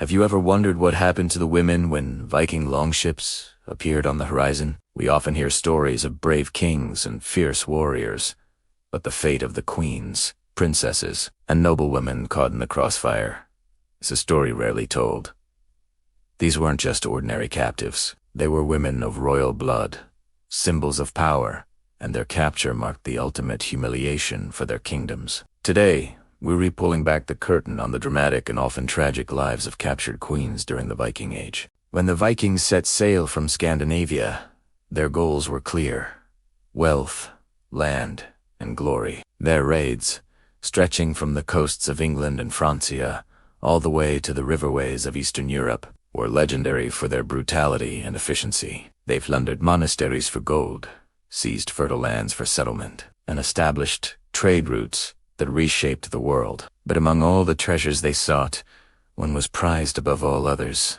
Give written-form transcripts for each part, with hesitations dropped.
Have you ever wondered what happened to the women when Viking longships appeared on the horizon? We often hear stories of brave kings and fierce warriors, but the fate of the queens, princesses, and noblewomen caught in the crossfire is a story rarely told. These weren't just ordinary captives. They were women of royal blood, symbols of power, and their capture marked the ultimate humiliation for their kingdoms. Today, we're pulling back the curtain on the dramatic and often tragic lives of captured queens during the Viking Age. When the Vikings set sail from Scandinavia, their goals were clear: wealth, land, and glory. Their raids, stretching from the coasts of England and Francia all the way to the riverways of Eastern Europe, were legendary for their brutality and efficiency. They plundered monasteries for gold, seized fertile lands for settlement, and established trade routes that reshaped the world. But among all the treasures they sought, one was prized above all others: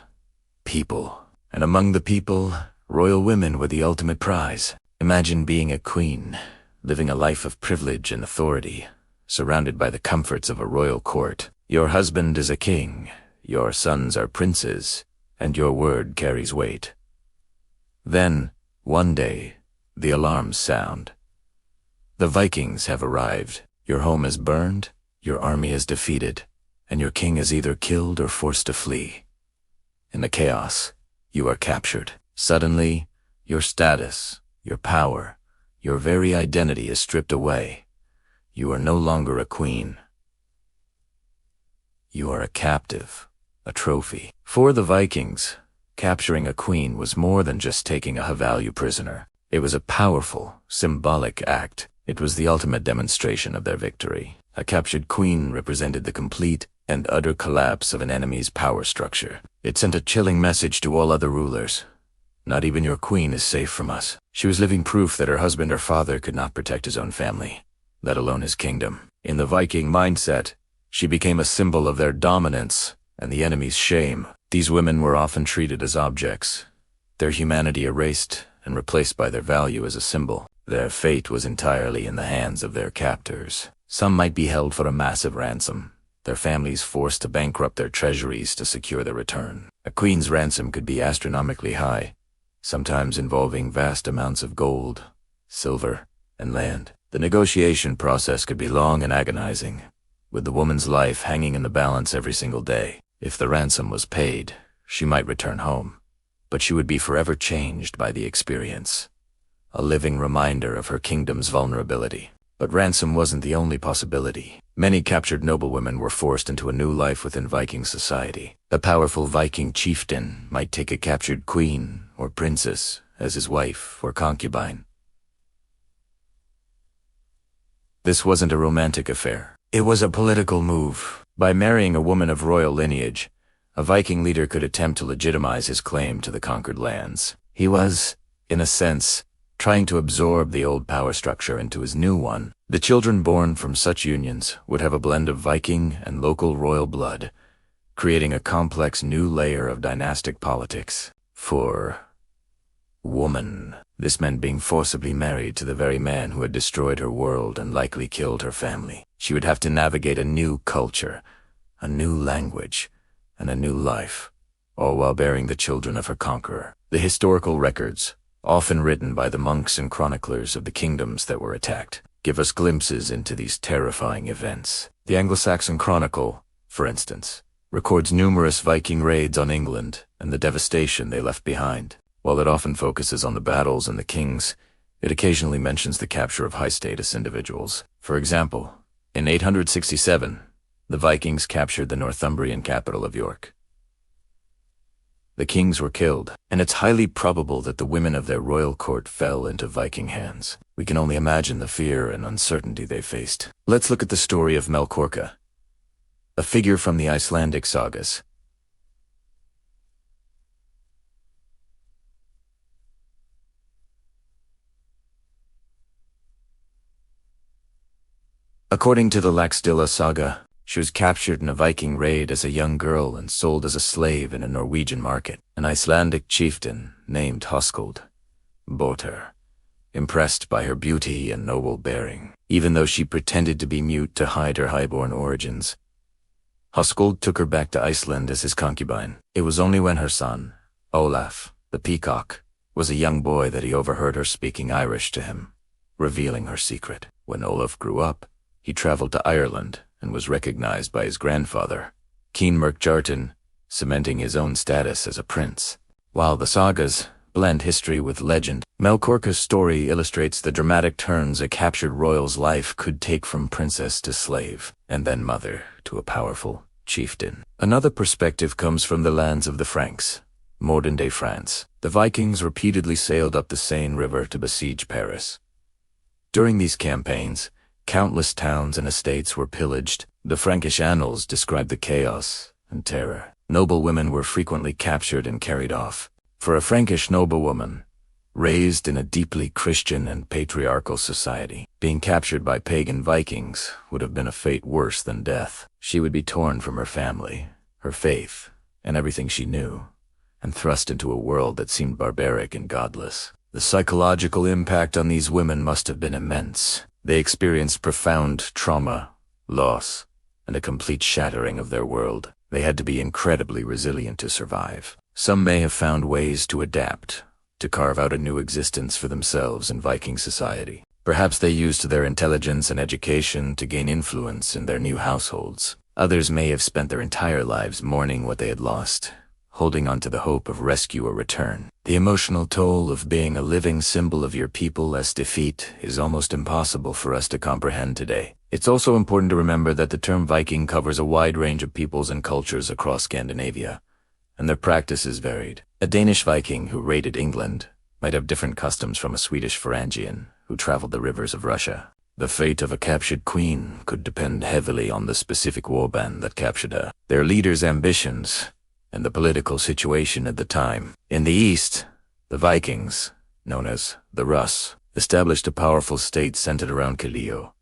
people. And among the people, royal women were the ultimate prize. Imagine being a queen, living a life of privilege and authority, surrounded by the comforts of a royal court. Your husband is a king, your sons are princes, and your word carries weight. Then, one day, the alarms sound. The Vikings have arrived. Your home is burned, your army is defeated, and your king is either killed or forced to flee. In the chaos, you are captured. Suddenly, your status, your power, your very identity is stripped away. You are no longer a queen. You are a captive, a trophy. For the Vikings, capturing a queen was more than just taking a high-value prisoner. It was a powerful, symbolic act. It was the ultimate demonstration of their victory. A captured queen represented the complete and utter collapse of an enemy's power structure. It sent a chilling message to all other rulers. Not even your queen is safe from us. She was living proof that her husband or father could not protect his own family, let alone his kingdom. In the Viking mindset, she became a symbol of their dominance and the enemy's shame. These women were often treated as objects, their humanity erased and replaced by their value as a symbol. Their fate was entirely in the hands of their captors. Some might be held for a massive ransom, their families forced to bankrupt their treasuries to secure their return. A queen's ransom could be astronomically high, sometimes involving vast amounts of gold, silver, and land. The negotiation process could be long and agonizing, with the woman's life hanging in the balance every single day. If the ransom was paid, she might return home, but she would be forever changed by the experience, a living reminder of her kingdom's vulnerability. But ransom wasn't the only possibility. Many captured noblewomen were forced into a new life within Viking society. A powerful Viking chieftain might take a captured queen or princess as his wife or concubine. This wasn't a romantic affair. It was a political move. By marrying a woman of royal lineage, a Viking leader could attempt to legitimize his claim to the conquered lands. He was, in a sense, trying to absorb the old power structure into his new one. The children born from such unions would have a blend of Viking and local royal blood, creating a complex new layer of dynastic politics. For woman, this meant being forcibly married to the very man who had destroyed her world and likely killed her family. She would have to navigate a new culture, a new language, and a new life, all while bearing the children of her conqueror. The historical records, often written by the monks and chroniclers of the kingdoms that were attacked, give us glimpses into these terrifying events. The Anglo-Saxon Chronicle, for instance, records numerous Viking raids on England and the devastation they left behind. While it often focuses on the battles and the kings, it occasionally mentions the capture of high-status individuals. For example, in 867, the Vikings captured the Northumbrian capital of York. The kings were killed, and it's highly probable that the women of their royal court fell into Viking hands. We can only imagine the fear and uncertainty they faced. Let's look at the story of Melkorka, a figure from the Icelandic sagas. According to the Laxdilla saga, she was captured in a Viking raid as a young girl and sold as a slave in a Norwegian market. An Icelandic chieftain named Höskuld bought her, impressed by her beauty and noble bearing. Even though she pretended to be mute to hide her highborn origins, Huskold took her back to Iceland as his concubine. It was only when her son, Olaf, the peacock, was a young boy that he overheard her speaking Irish to him, revealing her secret. When Olaf grew up, he traveled to Ireland and was recognized by his grandfather, Keen Merkjarten, cementing his own status as a prince. While the sagas blend history with legend, Melkorka's story illustrates the dramatic turns a captured royal's life could take from princess to slave, and then mother to a powerful chieftain. Another perspective comes from the lands of the Franks, modern-day France. The Vikings repeatedly sailed up the Seine River to besiege Paris. During these campaigns, countless towns and estates were pillaged. The Frankish annals describe the chaos and terror. Noble women were frequently captured and carried off. For a Frankish noblewoman, raised in a deeply Christian and patriarchal society, being captured by pagan Vikings would have been a fate worse than death. She would be torn from her family, her faith, and everything she knew, and thrust into a world that seemed barbaric and godless. The psychological impact on these women must have been immense. They experienced profound trauma, loss, and a complete shattering of their world. They had to be incredibly resilient to survive. Some may have found ways to adapt, to carve out a new existence for themselves in Viking society. Perhaps they used their intelligence and education to gain influence in their new households. Others may have spent their entire lives mourning what they had lost, holding on to the hope of rescue or return. The emotional toll of being a living symbol of your people as defeat is almost impossible for us to comprehend today. It's also important to remember that the term Viking covers a wide range of peoples and cultures across Scandinavia, and their practices varied. A Danish Viking who raided England might have different customs from a Swedish Varangian who traveled the rivers of Russia. The fate of a captured queen could depend heavily on the specific warband that captured her, their leader's ambitions, and the political situation at the time. In the east, the Vikings, known as the Rus, established a powerful state centered around Callio.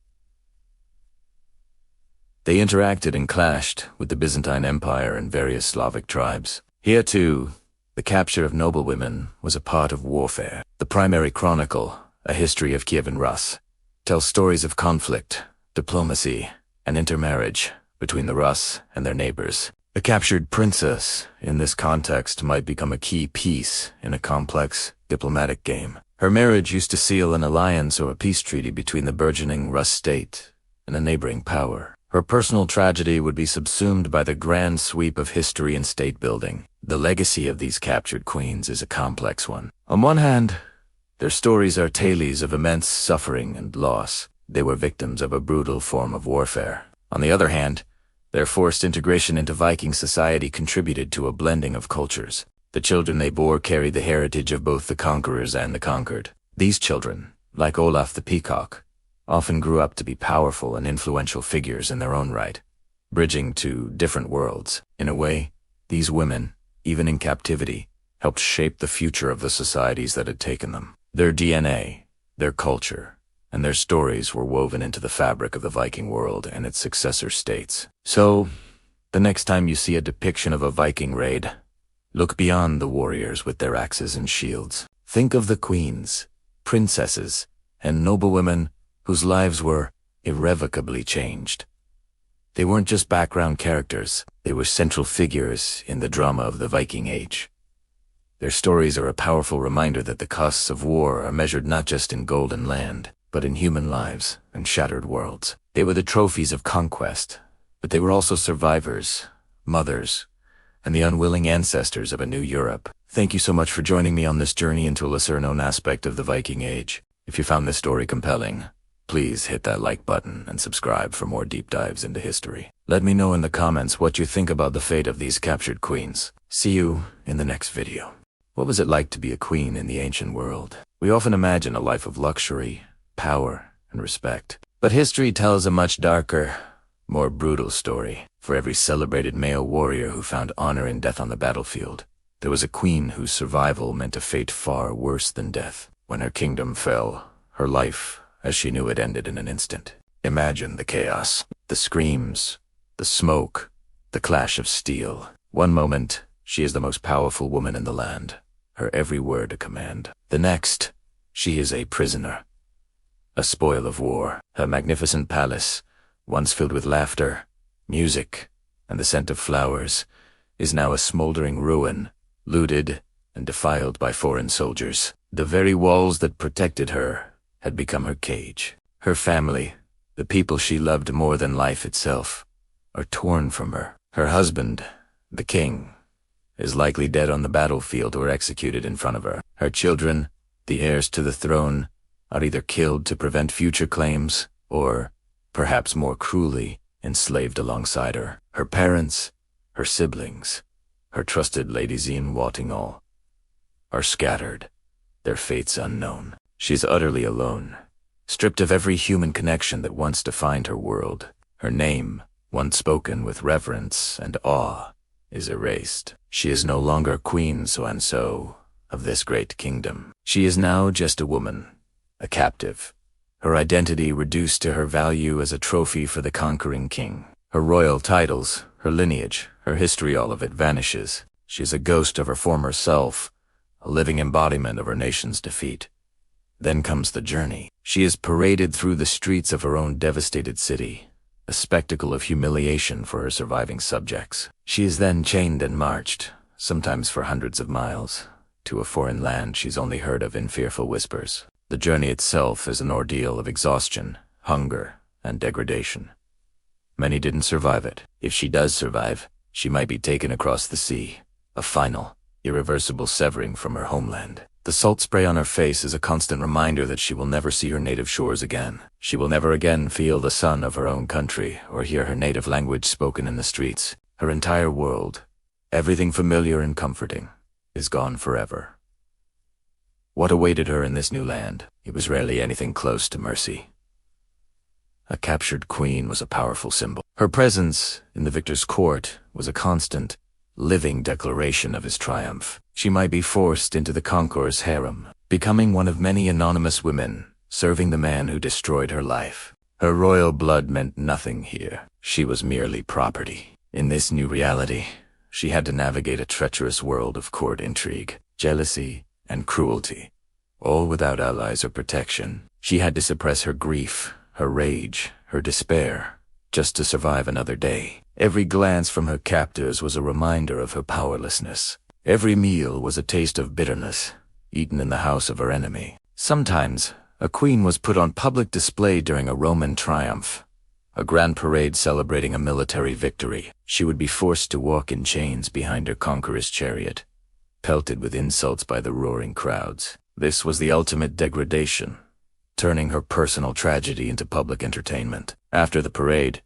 They interacted and clashed with the Byzantine Empire and various Slavic tribes. Here too, the capture of noblewomen was a part of warfare. The primary chronicle, A History of Kievan Rus, tells stories of conflict, diplomacy, and intermarriage between the Rus and their neighbors. A captured princess, in this context, might become a key piece in a complex diplomatic game. Her marriage used to seal an alliance or a peace treaty between the burgeoning Rus state and a neighboring power. Her personal tragedy would be subsumed by the grand sweep of history and state building. The legacy of these captured queens is a complex one. On one hand, their stories are tales of immense suffering and loss. They were victims of a brutal form of warfare. On the other hand, their forced integration into Viking society contributed to a blending of cultures. The children they bore carried the heritage of both the conquerors and the conquered. These children, like Olaf the Peacock, often grew up to be powerful and influential figures in their own right, bridging to different worlds. In a way, these women, even in captivity, helped shape the future of the societies that had taken them. Their DNA, their culture, and their stories were woven into the fabric of the Viking world and its successor states. So, the next time you see a depiction of a Viking raid, look beyond the warriors with their axes and shields. Think of the queens, princesses, and noblewomen whose lives were irrevocably changed. They weren't just background characters, they were central figures in the drama of the Viking Age. Their stories are a powerful reminder that the costs of war are measured not just in golden land, but in human lives and shattered worlds. They were the trophies of conquest, but they were also survivors, mothers, and the unwilling ancestors of a new Europe. Thank you so much for joining me on this journey into a lesser-known aspect of the Viking Age. If you found this story compelling, please hit that like button and subscribe for more deep dives into history. Let me know in the comments what you think about the fate of these captured queens. See you in the next video. What was it like to be a queen in the ancient world? We often imagine a life of luxury, power, and respect. But history tells a much darker, more brutal story. For every celebrated male warrior who found honor in death on the battlefield, there was a queen whose survival meant a fate far worse than death. When her kingdom fell, her life as she knew it ended in an instant. Imagine the chaos, the screams, the smoke, the clash of steel. One moment, she is the most powerful woman in the land, her every word a command. The next, she is a prisoner, a spoil of war. Her magnificent palace, once filled with laughter, music, and the scent of flowers, is now a smoldering ruin, looted and defiled by foreign soldiers. The very walls that protected her had become her cage. Her family, the people she loved more than life itself, are torn from her. Her husband, the king, is likely dead on the battlefield or executed in front of her. Her children, the heirs to the throne, are either killed to prevent future claims or, perhaps more cruelly, enslaved alongside her. Her parents, her siblings, her trusted Lady Zien Wattingall, are scattered, their fates unknown. She's utterly alone, stripped of every human connection that once defined her world. Her name, once spoken with reverence and awe, is erased. She is no longer Queen so-and-so of this great kingdom. She is now just a woman, a captive, her identity reduced to her value as a trophy for the conquering king. Her royal titles, her lineage, her history, all of it vanishes. She is a ghost of her former self, a living embodiment of her nation's defeat. Then comes the journey. She is paraded through the streets of her own devastated city, a spectacle of humiliation for her surviving subjects. She is then chained and marched, sometimes for hundreds of miles, to a foreign land she's only heard of in fearful whispers. The journey itself is an ordeal of exhaustion, hunger, and degradation. Many didn't survive it. If she does survive, she might be taken across the sea, a final, irreversible severing from her homeland. The salt spray on her face is a constant reminder that she will never see her native shores again. She will never again feel the sun of her own country or hear her native language spoken in the streets. Her entire world, everything familiar and comforting, is gone forever. What awaited her in this new land? It was rarely anything close to mercy. A captured queen was a powerful symbol. Her presence in the victor's court was a constant, living declaration of his triumph. She might be forced into the conqueror's harem, becoming one of many anonymous women, serving the man who destroyed her life. Her royal blood meant nothing here. She was merely property. In this new reality, she had to navigate a treacherous world of court intrigue, jealousy, and cruelty, all without allies or protection. She had to suppress her grief, her rage, her despair, just to survive another day. Every glance from her captors was a reminder of her powerlessness. Every meal was a taste of bitterness, eaten in the house of her enemy. Sometimes, a queen was put on public display during a Roman triumph, a grand parade celebrating a military victory. She would be forced to walk in chains behind her conqueror's chariot, pelted with insults by the roaring crowds. This was the ultimate degradation, turning her personal tragedy into public entertainment. After the parade,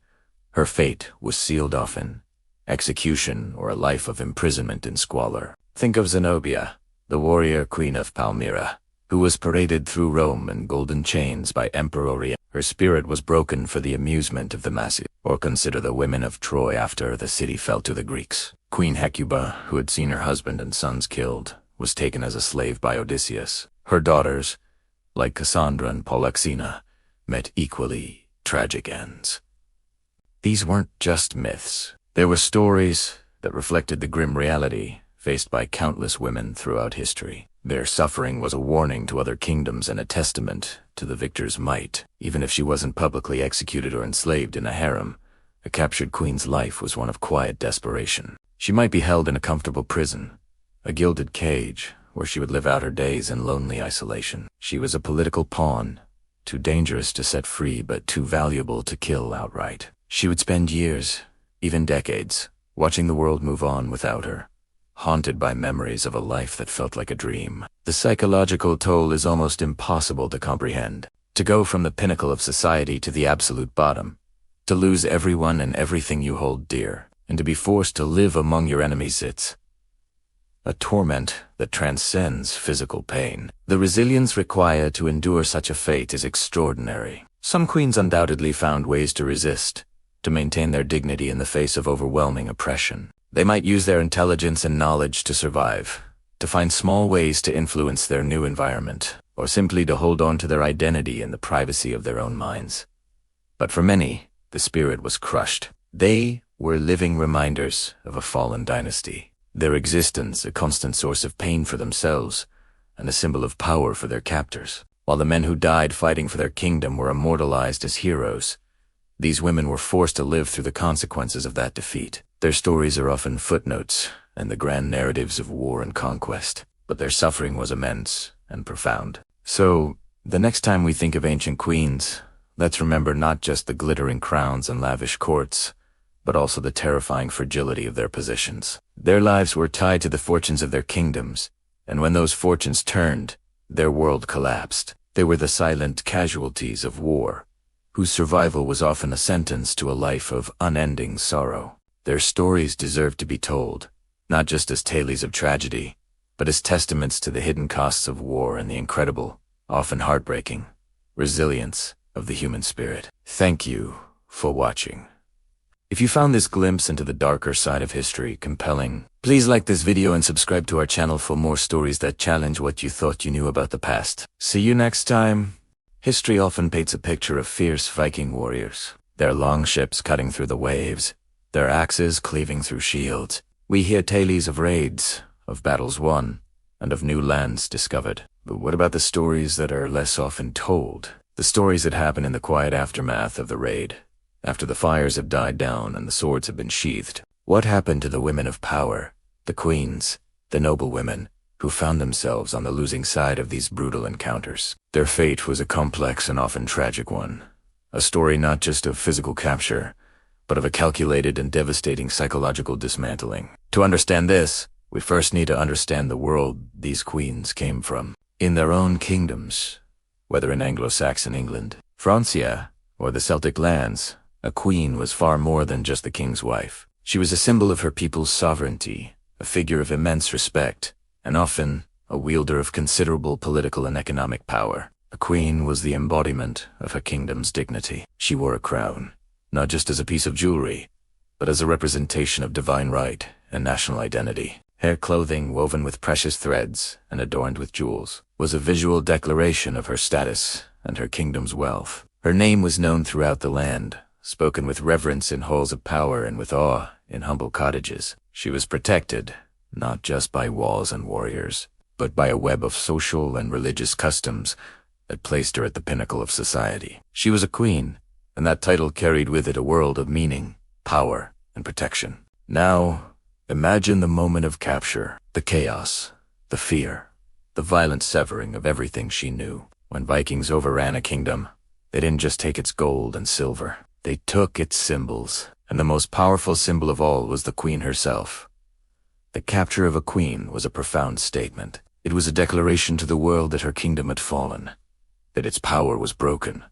her fate was sealed off in execution or a life of imprisonment in squalor. Think of Zenobia, the warrior queen of Palmyra, who was paraded through Rome in golden chains by Emperor Orion. Her spirit was broken for the amusement of the masses. Or consider the women of Troy after the city fell to the Greeks. Queen Hecuba, who had seen her husband and sons killed, was taken as a slave by Odysseus. Her daughters, like Cassandra and Polyxena, met equally tragic ends. These weren't just myths. There were stories that reflected the grim reality faced by countless women throughout history. Their suffering was a warning to other kingdoms and a testament to the victor's might. Even if she wasn't publicly executed or enslaved in a harem, a captured queen's life was one of quiet desperation. She might be held in a comfortable prison, a gilded cage, where she would live out her days in lonely isolation. She was a political pawn, too dangerous to set free but too valuable to kill outright. She would spend years, even decades, watching the world move on without her, haunted by memories of a life that felt like a dream. The psychological toll is almost impossible to comprehend. To go from the pinnacle of society to the absolute bottom, to lose everyone and everything you hold dear, and to be forced to live among your enemies, it's a torment that transcends physical pain. The resilience required to endure such a fate is extraordinary. Some queens undoubtedly found ways to resist, to maintain their dignity in the face of overwhelming oppression. They might use their intelligence and knowledge to survive, to find small ways to influence their new environment, or simply to hold on to their identity in the privacy of their own minds. But for many, the spirit was crushed. They were living reminders of a fallen dynasty, their existence a constant source of pain for themselves and a symbol of power for their captors. While the men who died fighting for their kingdom were immortalized as heroes, these women were forced to live through the consequences of that defeat. Their stories are often footnotes and the grand narratives of war and conquest, but their suffering was immense and profound. So, the next time we think of ancient queens, let's remember not just the glittering crowns and lavish courts, but also the terrifying fragility of their positions. Their lives were tied to the fortunes of their kingdoms, and when those fortunes turned, their world collapsed. They were the silent casualties of war, whose survival was often a sentence to a life of unending sorrow. Their stories deserve to be told, not just as tales of tragedy, but as testaments to the hidden costs of war and the incredible, often heartbreaking, resilience of the human spirit. Thank you for watching. If you found this glimpse into the darker side of history compelling, please like this video and subscribe to our channel for more stories that challenge what you thought you knew about the past. See you next time. History often paints a picture of fierce Viking warriors, their long ships cutting through the waves, their axes cleaving through shields. We hear tales of raids, of battles won, and of new lands discovered. But what about the stories that are less often told? The stories that happen in the quiet aftermath of the raid, after the fires have died down and the swords have been sheathed. What happened to the women of power, the queens, the noble women, who found themselves on the losing side of these brutal encounters? Their fate was a complex and often tragic one, a story not just of physical capture, but of a calculated and devastating psychological dismantling. To understand this, we first need to understand the world these queens came from. In their own kingdoms, whether in Anglo-Saxon England, Francia, or the Celtic lands, a queen was far more than just the king's wife. She was a symbol of her people's sovereignty, a figure of immense respect, and often a wielder of considerable political and economic power. A queen was the embodiment of her kingdom's dignity. She wore a crown, not just as a piece of jewelry, but as a representation of divine right and national identity. Her clothing, woven with precious threads and adorned with jewels, was a visual declaration of her status and her kingdom's wealth. Her name was known throughout the land, spoken with reverence in halls of power and with awe in humble cottages. She was protected, not just by walls and warriors, but by a web of social and religious customs that placed her at the pinnacle of society. She was a queen, and that title carried with it a world of meaning, power, and protection. Now, imagine the moment of capture, the chaos, the fear, the violent severing of everything she knew. When Vikings overran a kingdom, they didn't just take its gold and silver. They took its symbols, and the most powerful symbol of all was the queen herself. The capture of a queen was a profound statement. It was a declaration to the world that her kingdom had fallen, that its power was broken,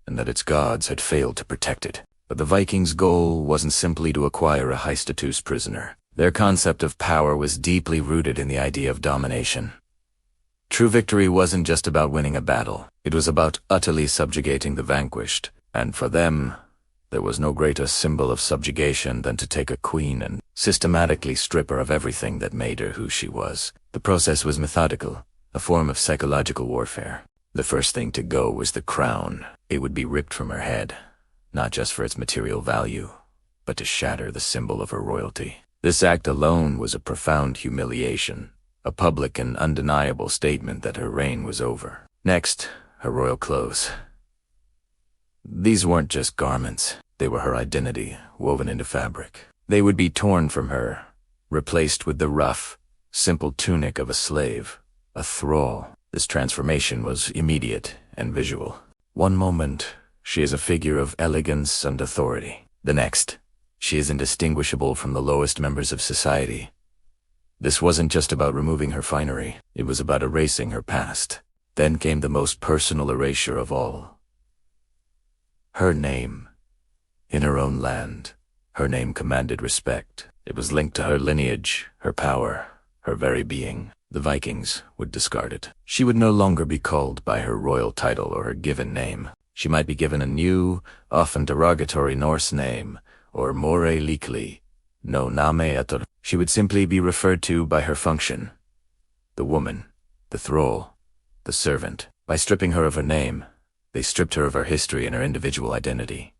and that its gods had failed to protect it. But the Vikings' goal wasn't simply to acquire a high-status prisoner. Their concept of power was deeply rooted in the idea of domination. True victory wasn't just about winning a battle. It was about utterly subjugating the vanquished, and for them, there was no greater symbol of subjugation than to take a queen and systematically strip her of everything that made her who she was. The process was methodical, a form of psychological warfare. The first thing to go was the crown. It would be ripped from her head, not just for its material value, but to shatter the symbol of her royalty. This act alone was a profound humiliation, a public and undeniable statement that her reign was over. Next, her royal clothes. These weren't just garments. They were her identity, woven into fabric. They would be torn from her, replaced with the rough, simple tunic of a slave, a thrall. This transformation was immediate and visual. One moment, she is a figure of elegance and authority. The next, she is indistinguishable from the lowest members of society. This wasn't just about removing her finery. It was about erasing her past. Then came the most personal erasure of all. Her name. In her own land, her name commanded respect. It was linked to her lineage, her power, her very being. The Vikings would discard it. She would no longer be called by her royal title or her given name. She might be given a new, often derogatory Norse name, or more likely, no name etor. She would simply be referred to by her function. The woman, the thrall, the servant. By stripping her of her name, they stripped her of her history and her individual identity.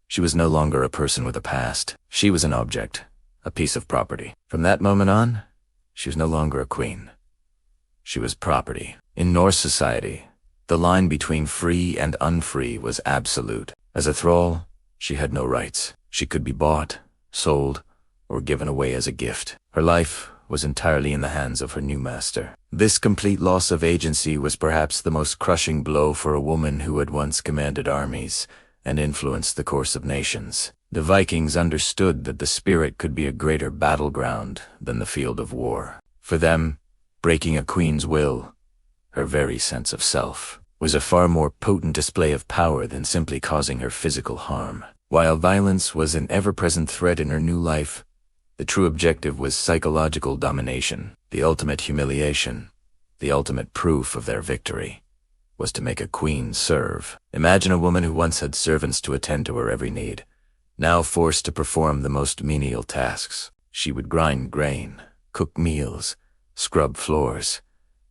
She was no longer a person with a past. She was an object, a piece of property. From that moment on, she was no longer a queen. She was property. In Norse society, the line between free and unfree was absolute. As a thrall, she had no rights. She could be bought, sold, or given away as a gift. Her life was entirely in the hands of her new master. This complete loss of agency was perhaps the most crushing blow for a woman who had once commanded armies and influenced the course of nations. The Vikings understood that the spirit could be a greater battleground than the field of war. For them, breaking a queen's will, her very sense of self, was a far more potent display of power than simply causing her physical harm. While violence was an ever-present threat in her new life, the true objective was psychological domination. The ultimate humiliation, the ultimate proof of their victory, was to make a queen serve. Imagine a woman who once had servants to attend to her every need, now forced to perform the most menial tasks. She would grind grain, cook meals, scrub floors,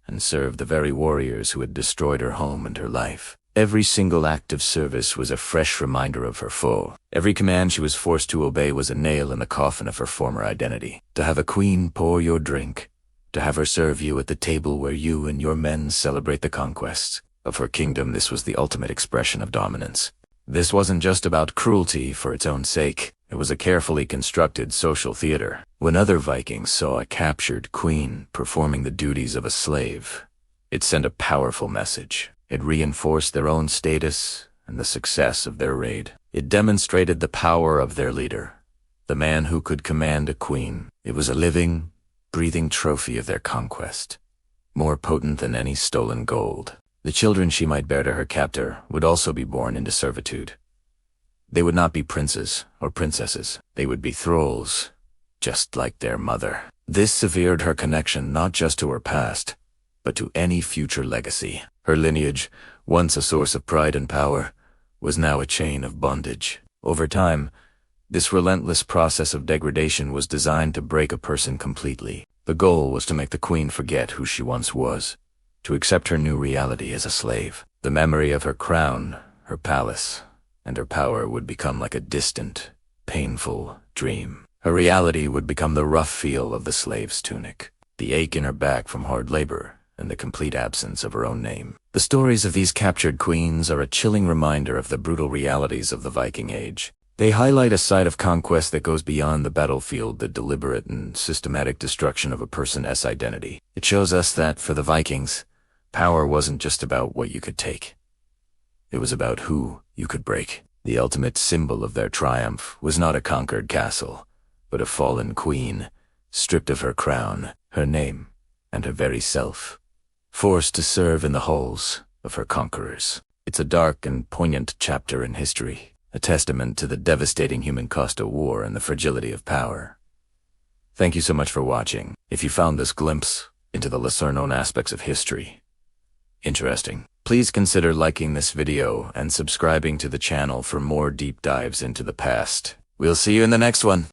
and serve the very warriors who had destroyed her home and her life. Every single act of service was a fresh reminder of her foe. Every command she was forced to obey was a nail in the coffin of her former identity. To have a queen pour your drink, to have her serve you at the table where you and your men celebrate the conquests of her kingdom, this was the ultimate expression of dominance. This wasn't just about cruelty for its own sake. It was a carefully constructed social theater. When other Vikings saw a captured queen performing the duties of a slave, it sent a powerful message. It reinforced their own status and the success of their raid. It demonstrated the power of their leader, the man who could command a queen. It was a living, breathing trophy of their conquest, more potent than any stolen gold. The children she might bear to her captor would also be born into servitude. They would not be princes or princesses. They would be thralls, just like their mother. This severed her connection not just to her past, but to any future legacy. Her lineage, once a source of pride and power, was now a chain of bondage. Over time, this relentless process of degradation was designed to break a person completely. The goal was to make the queen forget who she once was, to accept her new reality as a slave. The memory of her crown, her palace, and her power would become like a distant, painful dream. Her reality would become the rough feel of the slave's tunic, the ache in her back from hard labor, and the complete absence of her own name. The stories of these captured queens are a chilling reminder of the brutal realities of the Viking Age. They highlight a side of conquest that goes beyond the battlefield, the deliberate and systematic destruction of a person's identity. It shows us that, for the Vikings, power wasn't just about what you could take. It was about who you could break. The ultimate symbol of their triumph was not a conquered castle, but a fallen queen, stripped of her crown, her name, and her very self, forced to serve in the halls of her conquerors. It's a dark and poignant chapter in history, a testament to the devastating human cost of war and the fragility of power. Thank you so much for watching. If you found this glimpse into the lesser-known aspects of history interesting, please consider liking this video and subscribing to the channel for more deep dives into the past. We'll see you in the next one.